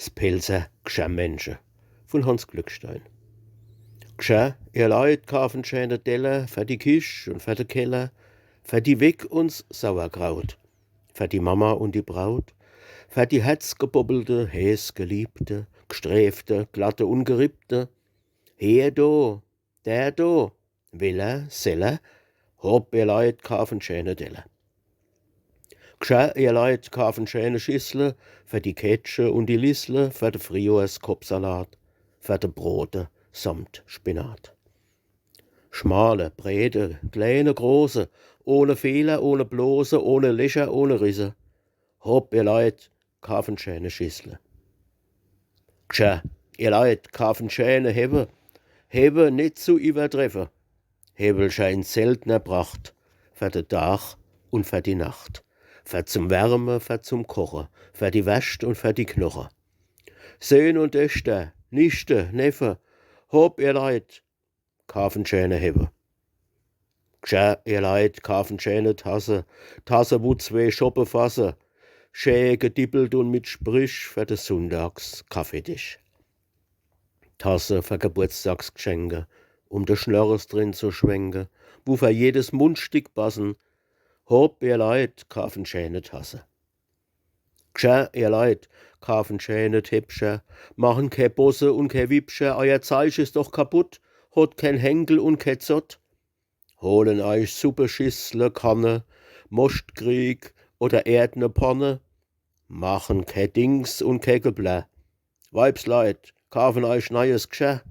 Spelzer Gschärmensche von Hans Glückstein. Gschär, ihr Leut kaufen schöne Teller für die Kisch und für de Keller, für die Wick und Sauerkraut, für die Mama und die Braut, für die herzgebobbelte, häsgeliebte, gesträfte, glatte, ungerippte. Hier do, der do, Willer, Seller, hopp ihr Leut kaufen schöne Teller. Gschär, ihr Leut kaufen schöne Schissle für die Ketsche und die Lissle, für de Friors Kopfsalat, für de Brote samt Spinat. Schmale, breite, kleine, große, ohne Fehler, ohne Blose, ohne Löcher, ohne Risse. Hopp, ihr Leut kaufen schöne Schissle. Gschär, ihr Leut kaufen schöne Hebe nicht zu übertreffen. Hebel scheint seltener Pracht, für de Tag und für die Nacht. Für zum Wärme, für zum Kochen, für die Wäscht und für die Knochen. Söhn und Töchter, Nichte, Neffe, hopp ihr Leut, kaufen schöne Hebe. Gschär, ihr Leut, kaufen schöne Tasse, wo 2 Schoppe fasse, schön gedippelt und mit Sprich für des Sonntags Kaffeetisch. Tasse für Geburtstagsgeschenke, de Schnörres drin zu schwenken, wo für jedes Mundstück passen. Hopp, ihr Leut, kaufen schöne Tasse. Gschär, ihr Leut, kaufen schöne Tippscher, machen ke Bosse und ke Wippscher, euer Zeug ist doch kaputt, hat kein Henkel und ke Zott. Holen euch Suppeschissle, Kanne, Mostkrieg oder Erdne Ponne, machen ke Dings und ke Geblä. Weibsleut, kaufen euch neues Gschär.